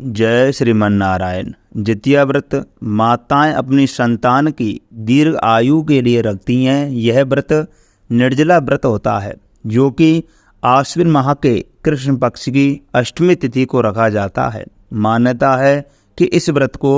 जय श्रीमन नारायण। जितिया व्रत माताएं अपनी संतान की दीर्घ आयु के लिए रखती हैं। यह व्रत निर्जला व्रत होता है जो कि आश्विन माह के कृष्ण पक्ष की अष्टमी तिथि को रखा जाता है। मान्यता है कि इस व्रत को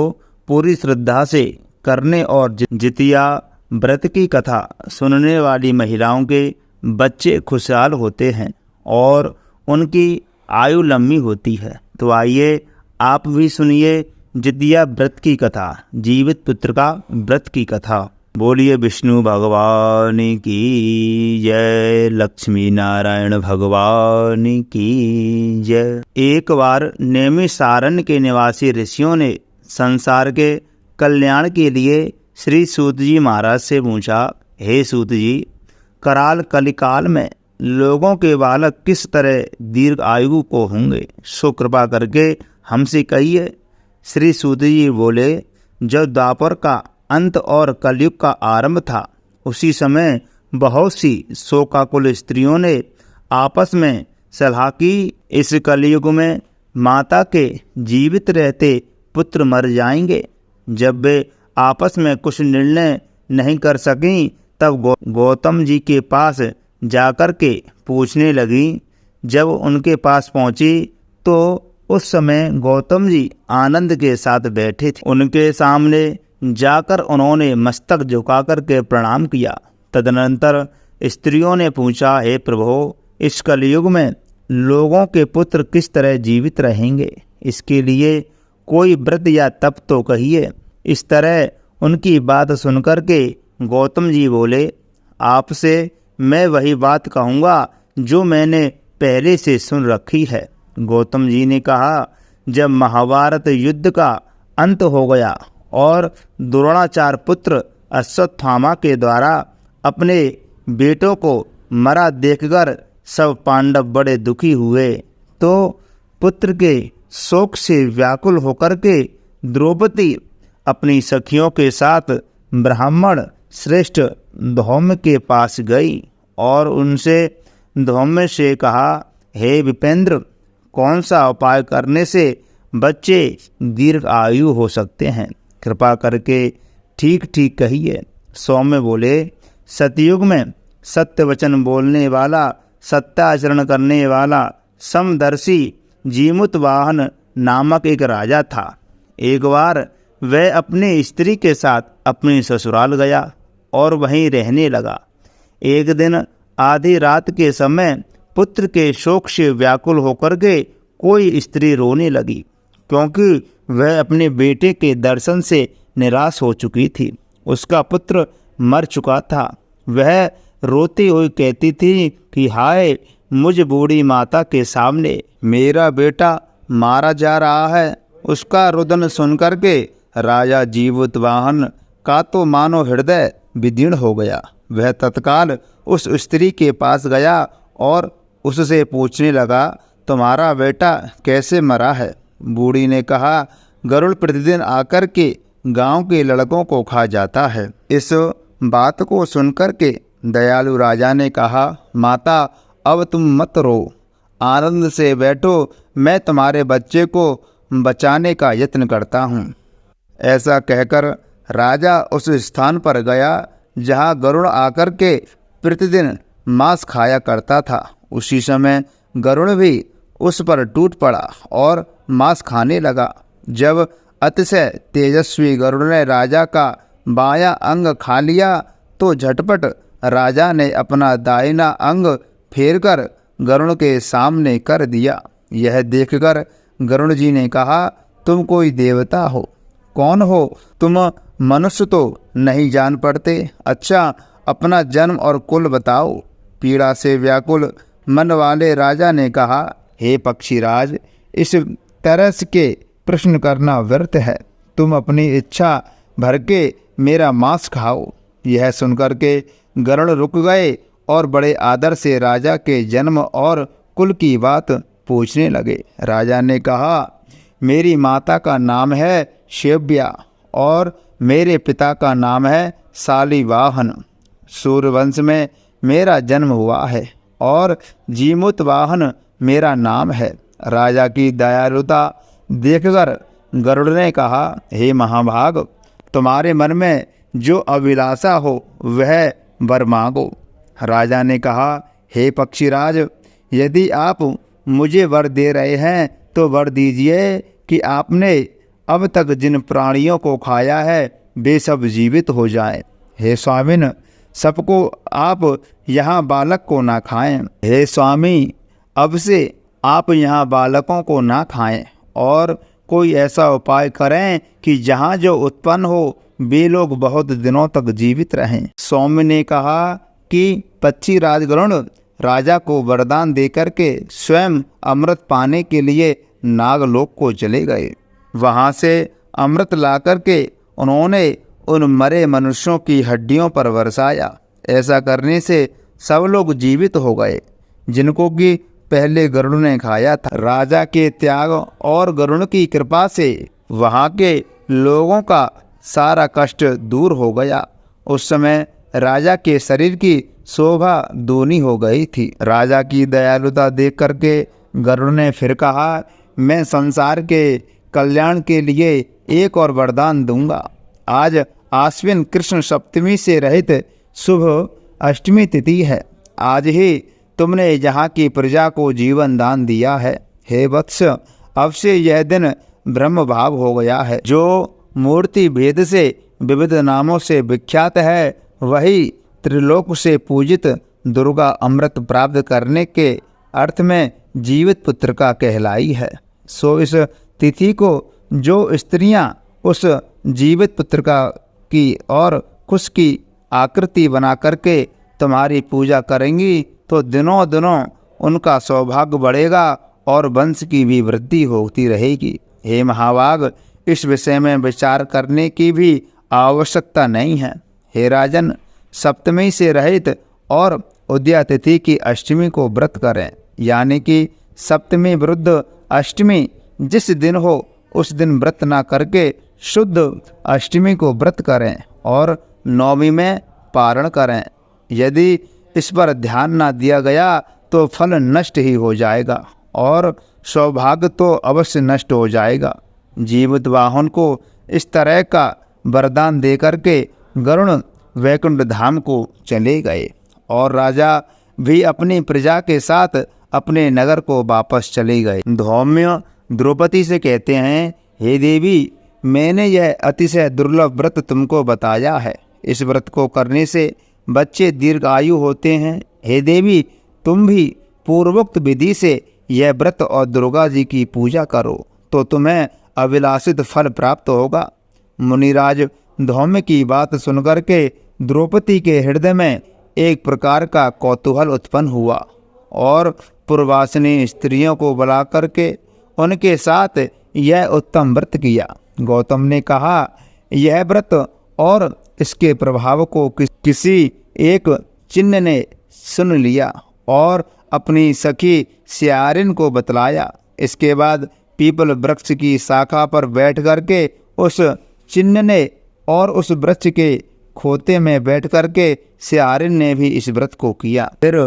पूरी श्रद्धा से करने और जितिया व्रत की कथा सुनने वाली महिलाओं के बच्चे खुशहाल होते हैं और उनकी आयु लंबी होती है। तो आइए आप भी सुनिए जितिया व्रत की कथा, जीवित पुत्र का व्रत की कथा। बोलिए विष्णु भगवान की जय, लक्ष्मी नारायण भगवान की जय। एक बार नैमिषारण्य के निवासी ऋषियों ने संसार के कल्याण के लिए श्री सूत जी महाराज से पूछा, हे सूत जी, कराल कलिकाल में लोगों के बालक किस तरह दीर्घ आयु को होंगे, सो कृपा करके हमसे कहिए। श्री सूत जी बोले, जब द्वापर का अंत और कलयुग का आरंभ था, उसी समय बहुत सी शोकाकुल स्त्रियों ने आपस में सलाह की, इस कलयुग में माता के जीवित रहते पुत्र मर जाएंगे। जब वे आपस में कुछ निर्णय नहीं कर सकें, तब गौतम जी के पास जाकर के पूछने लगी। जब उनके पास पहुंची तो उस समय गौतम जी आनंद के साथ बैठे थे। उनके सामने जाकर उन्होंने मस्तक झुका करके प्रणाम किया। तदनंतर स्त्रियों ने पूछा, हे प्रभु, इस कलयुग में लोगों के पुत्र किस तरह जीवित रहेंगे, इसके लिए कोई व्रत या तप तो कहिए। इस तरह उनकी बात सुनकर के गौतम जी बोले, आपसे मैं वही बात कहूँगा जो मैंने पहले से सुन रखी है। गौतम जी ने कहा, जब महाभारत युद्ध का अंत हो गया और द्रोणाचार्य पुत्र अश्वत्थामा के द्वारा अपने बेटों को मरा देखकर सब पांडव बड़े दुखी हुए, तो पुत्र के शोक से व्याकुल होकर के द्रौपदी अपनी सखियों के साथ ब्राह्मण श्रेष्ठ धौम्य के पास गई और उनसे धौम्य से कहा, हे विपेंद्र, कौन सा उपाय करने से बच्चे दीर्घ आयु हो सकते हैं, कृपा करके ठीक ठीक कहिए। सौम्य बोले, सतयुग में सत्य वचन बोलने वाला, सत्याचरण करने वाला समदर्शी जीमुत वाहन नामक एक राजा था। एक बार वह अपनी स्त्री के साथ अपने ससुराल गया और वहीं रहने लगा। एक दिन आधी रात के समय पुत्र के शोक से व्याकुल होकर के कोई स्त्री रोने लगी, क्योंकि वह अपने बेटे के दर्शन से निराश हो चुकी थी। उसका पुत्र मर चुका था। वह रोती हुई कहती थी कि हाय, मुझ बूढ़ी माता के सामने मेरा बेटा मारा जा रहा है। उसका रुदन सुनकर के राजा जीवुतवाहन का तो मानो हृदय विदीर्ण हो गया। वह तत्काल उस स्त्री के पास गया और उससे पूछने लगा, तुम्हारा बेटा कैसे मरा है? बूढ़ी ने कहा, गरुड़ प्रतिदिन आकर के गांव के लड़कों को खा जाता है। इस बात को सुनकर के दयालु राजा ने कहा, माता, अब तुम मत रो, आनंद से बैठो, मैं तुम्हारे बच्चे को बचाने का यत्न करता हूँ। ऐसा कहकर राजा उस स्थान पर गया जहाँ गरुड़ आकर के प्रतिदिन मांस खाया करता था। उसी समय गरुड़ भी उस पर टूट पड़ा और मांस खाने लगा। जब अतिशय तेजस्वी गरुड़ ने राजा का बायां अंग खा लिया, तो झटपट राजा ने अपना दाहिना अंग फेरकर गरुड़ के सामने कर दिया। यह देखकर गरुड़ जी ने कहा, तुम कोई देवता हो? कौन हो तुम? मनुष्य तो नहीं जान पड़ते। अच्छा, अपना जन्म और कुल बताओ। पीड़ा से व्याकुल मन वाले राजा ने कहा, हे पक्षीराज, इस तरह के प्रश्न करना व्यर्थ है। तुम अपनी इच्छा भर के मेरा मांस खाओ। यह सुनकर के गरुड़ रुक गए और बड़े आदर से राजा के जन्म और कुल की बात पूछने लगे। राजा ने कहा, मेरी माता का नाम है शेव्या और मेरे पिता का नाम है शालिवाहन। सूर्यवंश में मेरा जन्म हुआ है और जीमुतवाहन मेरा नाम है। राजा की दयालुता देखकर गरुड़ ने कहा, हे महाभाग, तुम्हारे मन में जो अभिलाषा हो वह वर मांगो। राजा ने कहा, हे पक्षीराज, यदि आप मुझे वर दे रहे हैं तो वर दीजिए कि आपने अब तक जिन प्राणियों को खाया है वे सब जीवित हो जाएं। हे स्वामिन, सबको आप यहाँ बालक को ना खाएं। हे स्वामी, अब से आप यहाँ बालकों को ना खाएं और कोई ऐसा उपाय करें कि जहाँ जो उत्पन्न हो वे लोग बहुत दिनों तक जीवित रहें। सौम्य ने कहा कि पक्षी राजगरुड़ राजा को वरदान देकर के स्वयं अमृत पाने के लिए नागलोक को चले गए। वहाँ से अमृत लाकर के उन्होंने उन मरे मनुष्यों की हड्डियों पर बरसाया। ऐसा करने से सब लोग जीवित हो गए जिनको कि पहले गरुड़ ने खाया था। राजा के त्याग और गरुड़ की कृपा से वहाँ के लोगों का सारा कष्ट दूर हो गया। उस समय राजा के शरीर की शोभा दूनी हो गई थी। राजा की दयालुता देख करके गरुड़ ने फिर कहा, मैं संसार के कल्याण के लिए एक और वरदान दूंगा। आज आश्विन कृष्ण सप्तमी से रहित शुभ अष्टमी तिथि है। आज ही तुमने यहाँ की प्रजा को जीवन दान दिया है। हे वत्स, अब से यह दिन ब्रह्म भाव हो गया है। जो मूर्ति भेद से विविध नामों से विख्यात है वही त्रिलोक से पूजित दुर्गा अमृत प्राप्त करने के अर्थ में जीवित पुत्र का कहलाई है। सो इस तिथि को जो स्त्रियां उस जीवित पुत्र का की और कुश की आकृति बना करके तुम्हारी पूजा करेंगी तो दिनों दिनों उनका सौभाग्य बढ़ेगा और वंश की भी वृद्धि होती रहेगी। हे महाभाग, इस विषय में विचार करने की भी आवश्यकता नहीं है। हे राजन, सप्तमी से रहित और उदया तिथि की अष्टमी को व्रत करें, यानी कि सप्तमी विरुद्ध अष्टमी जिस दिन हो उस दिन व्रत ना करके शुद्ध अष्टमी को व्रत करें और नवमी में पारण करें। यदि इस पर ध्यान ना दिया गया तो फल नष्ट ही हो जाएगा और सौभाग्य तो अवश्य नष्ट हो जाएगा। जीवित वाहन को इस तरह का वरदान देकर के गरुड़ वैकुंठ धाम को चले गए और राजा भी अपनी प्रजा के साथ अपने नगर को वापस चले गए। धौम्य द्रौपदी से कहते हैं, हे देवी, मैंने यह अतिशय दुर्लभ व्रत तुमको बताया है। इस व्रत को करने से बच्चे दीर्घायु होते हैं। हे देवी, तुम भी पूर्वोक्त विधि से यह व्रत और दुर्गा जी की पूजा करो तो तुम्हें अभिलाषित फल प्राप्त होगा। मुनिराज धौम्य की बात सुनकर के द्रौपदी के हृदय में एक प्रकार का कौतूहल उत्पन्न हुआ और पूर्वासिनी स्त्रियों को बुला करके उनके साथ यह उत्तम व्रत किया। गौतम ने कहा, यह व्रत और इसके प्रभाव को किसी एक चिन्ह ने सुन लिया और अपनी सखी सियारिन को बतलाया। इसके बाद पीपल वृक्ष की शाखा पर बैठ करके उस चिन्ह ने और उस वृक्ष के खोते में बैठ करके सियारिन ने भी इस व्रत को किया। फिर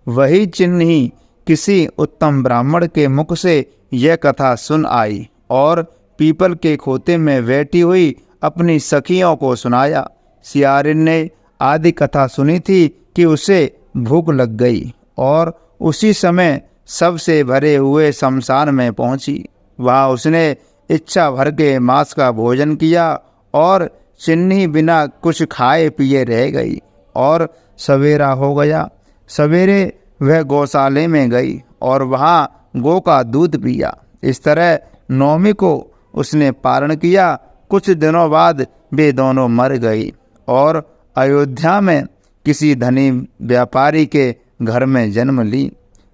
वही चिन्ह ही किसी उत्तम ब्राह्मण के मुख से यह कथा सुन आई और पीपल के खोते में बैठी हुई अपनी सखियों को सुनाया। सियारिन ने आदि कथा सुनी थी कि उसे भूख लग गई और उसी समय सबसे भरे हुए शमशान में पहुंची। वहाँ उसने इच्छा भर के मांस का भोजन किया और चिन्नी बिना कुछ खाए पिए रह गई और सवेरा हो गया। सवेरे वह गौशाले में गई और वहाँ गौ का दूध पिया। इस तरह नौमी को उसने पारण किया। कुछ दिनों बाद वे दोनों मर गई और अयोध्या में किसी धनी व्यापारी के घर में जन्म ली।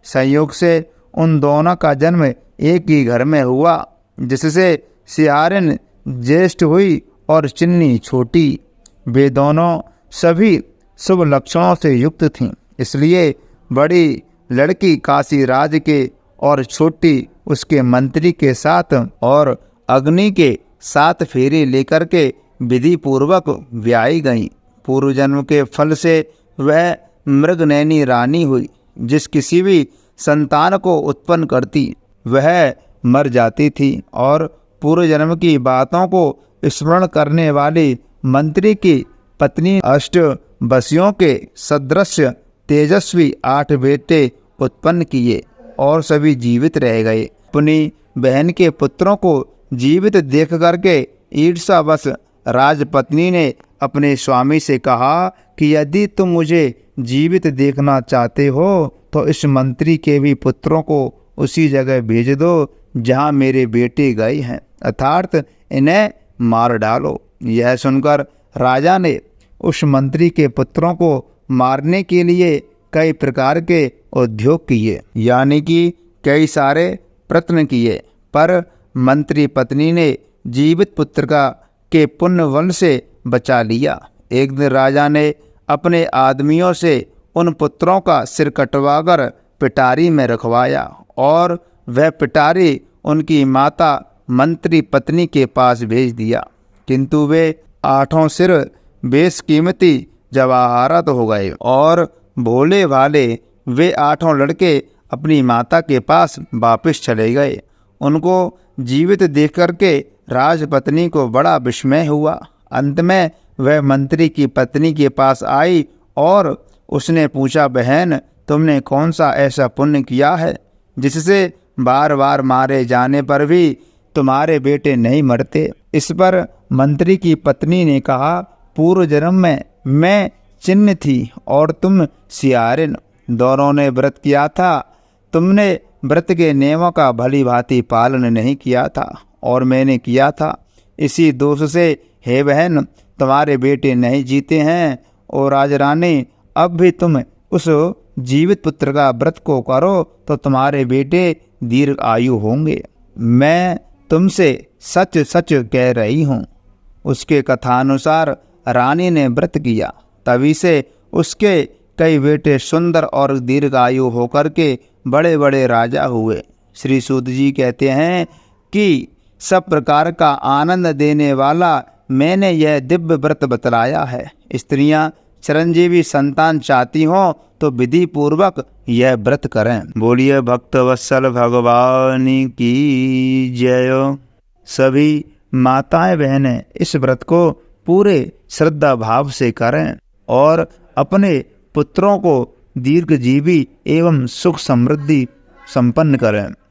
संयोग से उन दोनों का जन्म एक ही घर में हुआ, जिससे सियारिन ज्येष्ठ हुई और चिन्नी छोटी। वे दोनों सभी शुभ लक्षणों से युक्त थीं, इसलिए बड़ी लड़की काशी राज के और छोटी उसके मंत्री के साथ और अग्नि के 7 फेरे लेकर के विधि पूर्वक ब्याही गईं। पूर्व जन्म के फल से वह मृगनयनी रानी हुई, जिस किसी भी संतान को उत्पन्न करती वह मर जाती थी और पूर्व जन्म की बातों को स्मरण करने वाली मंत्री की पत्नी अष्ट वशियों के सदृश तेजस्वी 8 बेटे उत्पन्न किए और सभी जीवित रह गए। अपनी बहन के पुत्रों को जीवित देख करके ईर्ष्यावश राजपत्नी ने अपने स्वामी से कहा कि यदि तुम मुझे जीवित देखना चाहते हो तो इस मंत्री के भी पुत्रों को उसी जगह भेज दो जहाँ मेरे बेटे गए हैं, अर्थात इन्हें मार डालो। यह सुनकर राजा ने उस मंत्री के पुत्रों को मारने के लिए कई प्रकार के उद्योग किए, यानी कि कई सारे प्रयत्न किए, पर मंत्री पत्नी ने जीवित पुत्र के पुण्य बल से बचा लिया। एक दिन राजा ने अपने आदमियों से उन पुत्रों का सिर कटवाकर पिटारी में रखवाया और वह पिटारी उनकी माता मंत्री पत्नी के पास भेज दिया, किंतु वे 8 सिर बेशकीमती जवाहरात हो गए और भोले भाले वे 8 लड़के अपनी माता के पास वापस चले गए। उनको जीवित देख करके राजपत्नी को बड़ा विस्मय हुआ। अंत में वह मंत्री की पत्नी के पास आई और उसने पूछा, बहन, तुमने कौन सा ऐसा पुण्य किया है जिससे बार बार मारे जाने पर भी तुम्हारे बेटे नहीं मरते? इस पर मंत्री की पत्नी ने कहा, पूर्व जन्म में मैं चिन्ह थी और तुम सियारिन, दोनों ने व्रत किया था। तुमने व्रत के नियमों का भली भांति पालन नहीं किया था और मैंने किया था। इसी दोष से हे बहन, तुम्हारे बेटे नहीं जीते हैं और राजरानी, अब भी तुम उस जीवित पुत्र का व्रत को करो तो तुम्हारे बेटे दीर्घ आयु होंगे। मैं तुमसे सच सच कह रही हूँ। उसके कथानुसार रानी ने व्रत किया, तभी से उसके कई बेटे सुंदर और दीर्घायु होकर के बड़े बड़े राजा हुए। श्री सूत जी कहते हैं कि सब प्रकार का आनंद देने वाला मैंने यह दिव्य व्रत बतलाया है। स्त्रियां चिरंजीवी संतान चाहती हों तो विधि पूर्वक यह व्रत करें। बोलिए भक्तवत्सल भगवान की जय। सभी माताएं बहनें इस व्रत को पूरे श्रद्धा भाव से करें और अपने पुत्रों को दीर्घजीवी एवं सुख समृद्धि संपन्न करें।